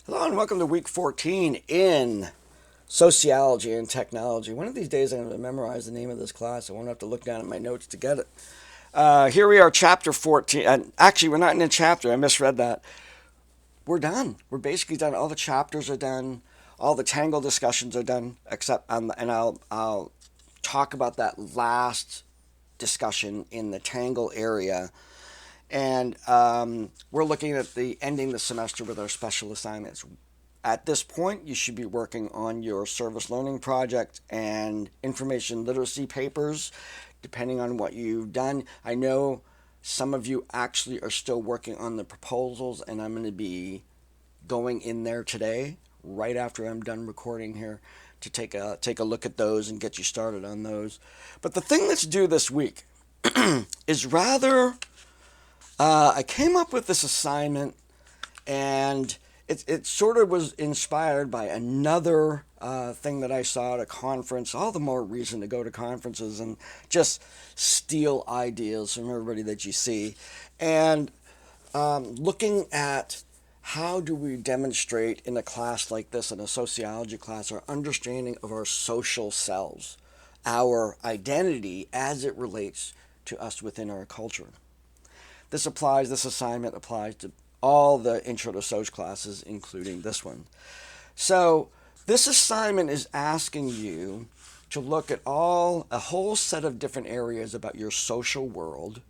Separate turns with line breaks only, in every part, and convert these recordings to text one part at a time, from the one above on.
Hello and welcome to week 14 in sociology and technology. One of these days I'm going to memorize the name of this class. I won't have to look down at my notes to get it. Here we are, chapter 14. And actually, we're not in a chapter. I misread that. We're done. We're basically done. All the chapters are done. All the Tangle discussions are done, except and I'll talk about that last discussion in the Tangle area. And we're looking at the ending the semester with our special assignments. At this point, you should be working on your service learning project and information literacy papers, depending on what you've done. I know some of you actually are still working on the proposals, and I'm going to be going in there today, right after I'm done recording here, to take a look at those and get you started on those. But the thing that's due this week is rather I came up with this assignment, and it sort of was inspired by another thing that I saw at a conference. All the more reason to go to conferences and just steal ideas from everybody that you see. And looking at how do we demonstrate in a class like this, in a sociology class, our understanding of our social selves, our identity as it relates to us within our culture. This assignment applies to all the Intro to Soc classes, including this one. So this assignment is asking you to look at a whole set of different areas about your social world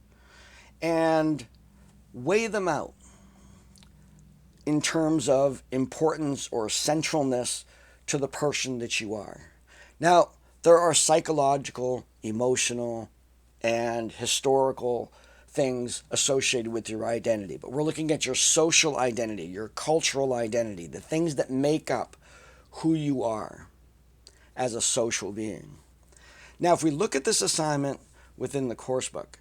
and weigh them out in terms of importance or centralness to the person that you are. Now, there are psychological, emotional, and historical things associated with your identity, but we're looking at your social identity, your cultural identity, the things that make up who you are as a social being. Now, if we look at this assignment within the course book,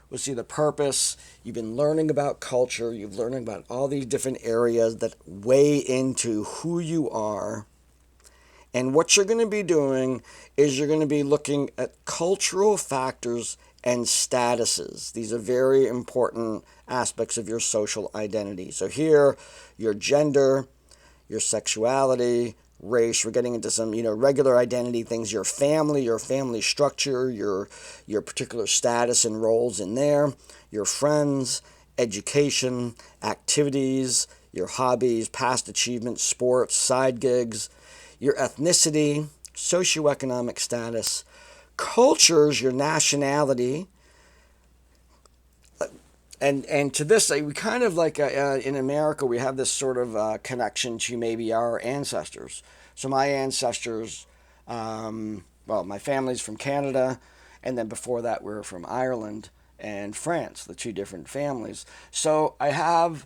we'll see the purpose. You've been learning about culture. You've learned about all these different areas that weigh into who you are. And what you're going to be doing is you're going to be looking at cultural factors and statuses. These are very important aspects of your social identity. So here, your gender, your sexuality, race. We're getting into some, regular identity things. Your family structure, your particular status and roles in there. Your friends, education, activities, your hobbies, past achievements, sports, side gigs, your ethnicity, socioeconomic status, cultures, your nationality, and to this, we kind of like in America, we have this sort of connection to maybe our ancestors. So my ancestors, my family's from Canada, and then before that, we were from Ireland and France, the two different families. So I have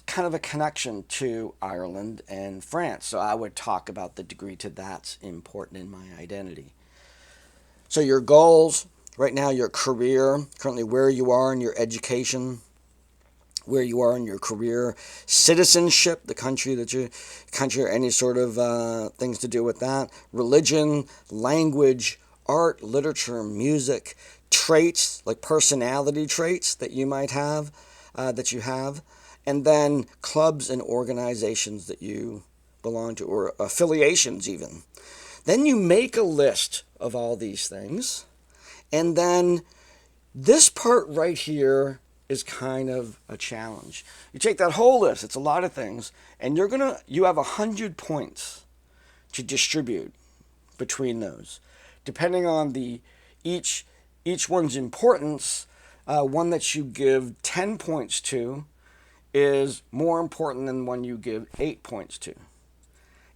kind of a connection to Ireland and France. So I would talk about the degree to that's important in my identity. So your goals right now, your career, currently where you are in your education, where you are in your career, citizenship, the country or any sort of things to do with that, religion, language, art, literature, music, traits like personality traits that you might have, and then clubs and organizations that you belong to, or affiliations even. Then you make a list of all these things, and then this part right here is kind of a challenge. You take that whole list, it's a lot of things, and you have 100 points to distribute between those. Depending on each one's importance, one that you give 10 points to is more important than one you give 8 points to.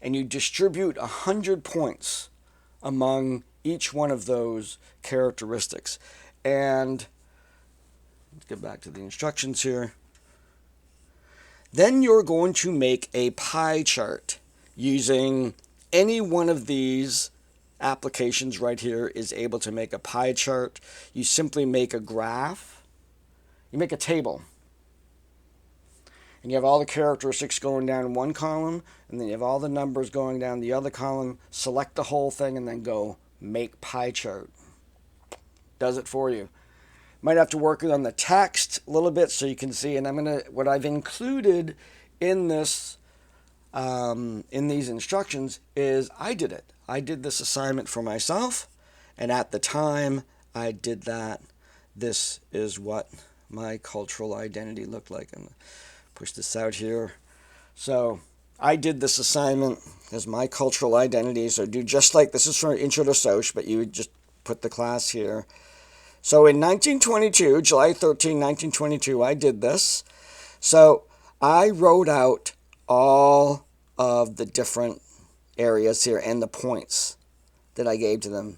And you distribute 100 points among each one of those characteristics. And let's get back to the instructions here. Then you're going to make a pie chart using any one of these applications right here is able to make a pie chart. You simply make a graph. You make a table. And you have all the characteristics going down one column, and then you have all the numbers going down the other column. Select the whole thing and then go make pie chart. Does it for you. Might have to work on the text a little bit so you can see. And what I've included in this in these instructions is I did it. I did this assignment for myself, and at the time I did that, this is what my cultural identity looked like. I'm going to push this out here. So I did this assignment as my cultural identity. So do just like this is for Intro to Soc, but you would just put the class here. So in 1922, July 13, 1922, I did this. So I wrote out all of the different areas here and the points that I gave to them.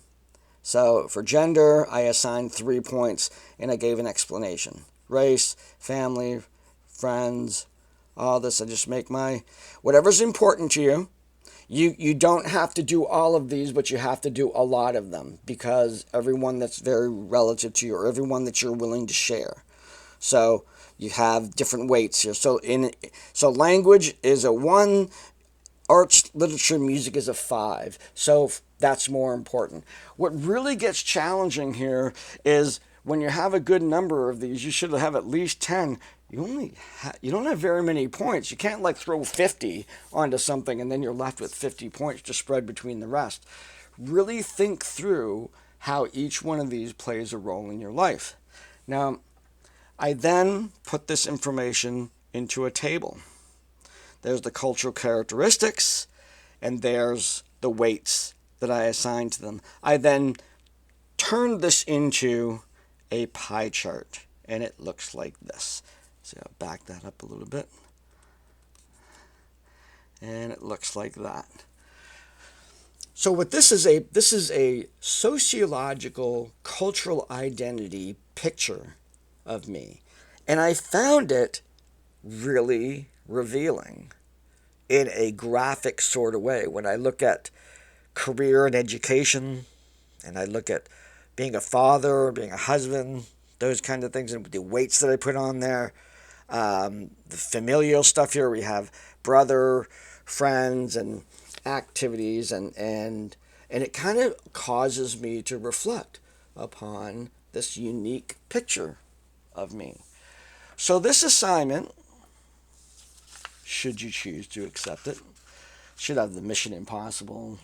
So for gender, I assigned 3 points and I gave an explanation. Race, family, friends, all this. I just make my, whatever's important to you. You don't have to do all of these, but you have to do a lot of them because everyone that's very relative to you or everyone that you're willing to share. So you have different weights here. So language is a 1, arts, literature, music is a 5. So that's more important. What really gets challenging here is when you have a good number of these, you should have at least 10. You don't have very many points. You can't like throw 50 onto something and then you're left with 50 points to spread between the rest. Really think through how each one of these plays a role in your life. Now, I then put this information into a table. There's the cultural characteristics, and there's the weights that I assigned to them. I then turned this into a pie chart, and it looks like this. So I'll back that up a little bit. And it looks like that. So what this is a sociological cultural identity picture of me. And I found it really revealing in a graphic sort of way. When I look at career and education, and I look at being a father, being a husband, those kind of things, and the weights that I put on there, the familial stuff here, we have brother, friends, and activities, and it kind of causes me to reflect upon this unique picture of me. So this assignment, should you choose to accept it, should have the Mission Impossible.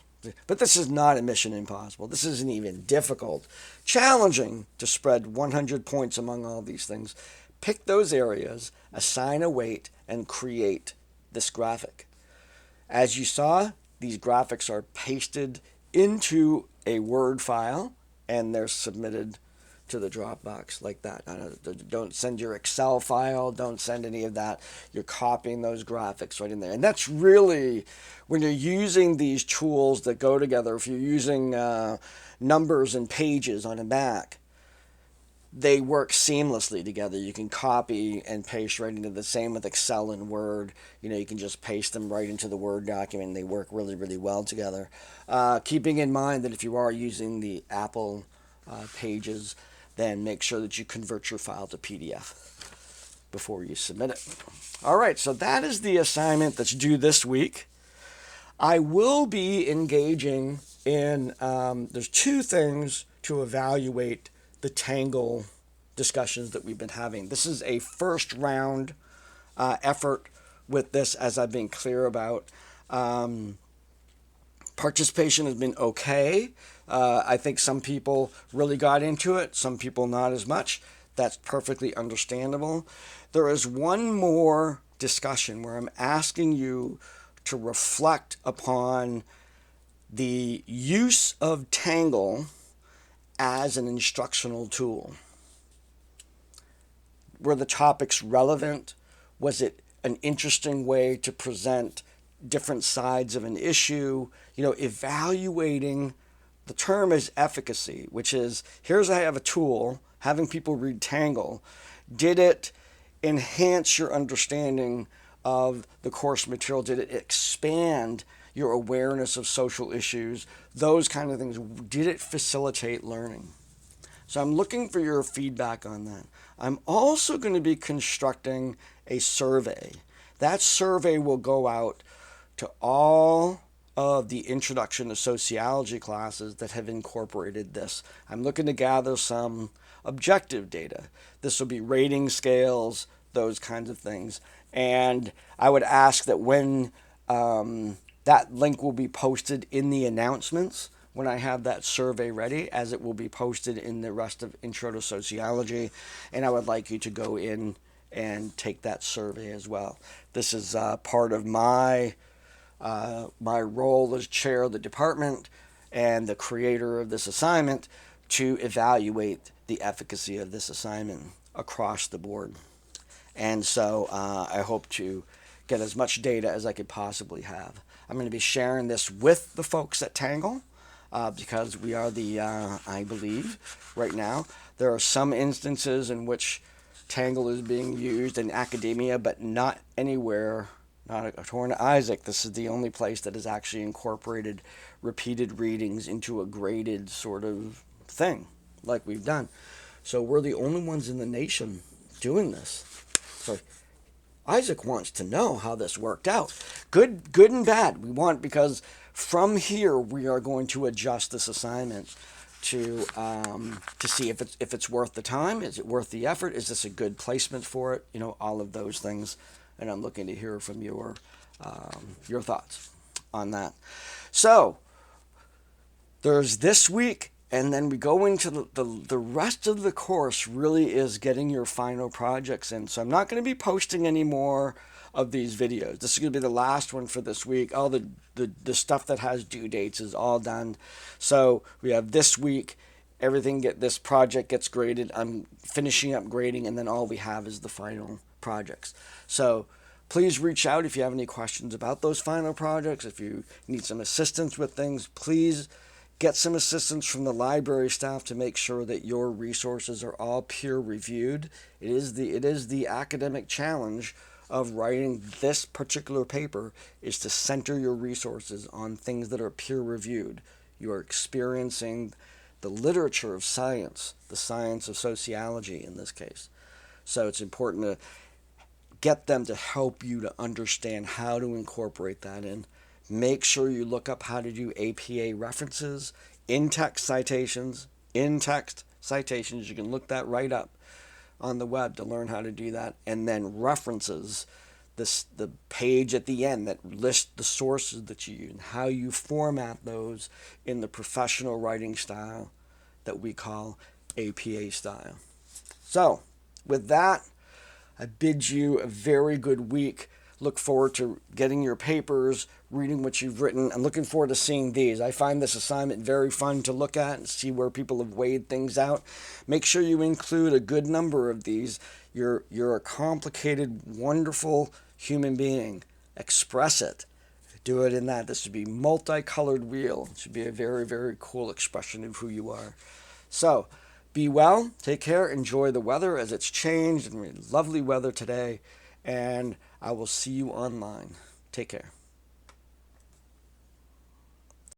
But this is not a Mission Impossible. This isn't even difficult. Challenging to spread 100 points among all these things. Pick those areas, assign a weight, and create this graphic. As you saw, these graphics are pasted into a Word file, and they're submitted to the Dropbox like that. Don't send your Excel file. Don't send any of that. You're copying those graphics right in there. And that's really, when you're using these tools that go together, if you're using numbers and pages on a Mac, they work seamlessly together. You can copy and paste right into the same with Excel and Word. You can just paste them right into the Word document. And they work really, really well together. Keeping in mind that if you are using the Apple Pages, then make sure that you convert your file to PDF before you submit it. All right, so that is the assignment that's due this week. I will be engaging in, there's 2 things to evaluate the Tangle discussions that we've been having. This is a first round effort with this, as I've been clear about. Participation has been okay. I think some people really got into it, some people not as much. That's perfectly understandable. There is one more discussion where I'm asking you to reflect upon the use of Tangle as an instructional tool. Were the topics relevant? Was it an interesting way to present different sides of an issue? Evaluating. The term is efficacy, which is, I have a tool, having people read Tangle. Did it enhance your understanding of the course material? Did it expand your awareness of social issues? Those kind of things. Did it facilitate learning? So I'm looking for your feedback on that. I'm also going to be constructing a survey. That survey will go out to all of the introduction to sociology classes that have incorporated this. I'm looking to gather some objective data. This will be rating scales, those kinds of things. And I would ask that when That link will be posted in the announcements when I have that survey ready, as it will be posted in the rest of Intro to Sociology. And I would like you to go in and take that survey as well. This is part of my role as chair of the department and the creator of this assignment to evaluate the efficacy of this assignment across the board. And so I hope to get as much data as I could possibly have. I'm going to be sharing this with the folks at Tangle because we are I believe, right now, there are some instances in which Tangle is being used in academia, but not anywhere, not according to Isaac. This is the only place that has actually incorporated repeated readings into a graded sort of thing, like we've done. So we're the only ones in the nation doing this. So Isaac wants to know how this worked out. Good and bad. We want, because from here we are going to adjust this assignment to see if it's worth the time. Is it worth the effort? Is this a good placement for it? All of those things. And I'm looking to hear from your thoughts on that. So there's this week, and then we go into the rest of the course really is getting your final projects in. So I'm not going to be posting any more of these videos. This is going to be the last one for this week. All the stuff that has due dates is all done. So we have this week, this project gets graded. I'm finishing up grading, and then all we have is the final projects. So please reach out if you have any questions about those final projects. If you need some assistance with things, please get some assistance from the library staff to make sure that your resources are all peer reviewed. It is the academic challenge of writing this particular paper, is to center your resources on things that are peer reviewed. You are experiencing the literature of science, the science of sociology in this case. So it's important to get them to help you to understand how to incorporate that in. Make sure you look up how to do APA references, in-text citations. In-text citations, you can look that right up on the web to learn how to do that. And then references, the page at the end that lists the sources that you use and how you format those in the professional writing style that we call APA style. So with that, I bid you a very good week. Look forward to getting your papers, reading what you've written. I'm looking forward to seeing these. I find this assignment very fun to look at and see where people have weighed things out. Make sure you include a good number of these. You're a complicated, wonderful human being. Express it. Do it in that. This should be multicolored wheel. It should be a very, very cool expression of who you are. So, be well, take care, enjoy the weather as it's changed, and lovely weather today, and I will see you online. Take care.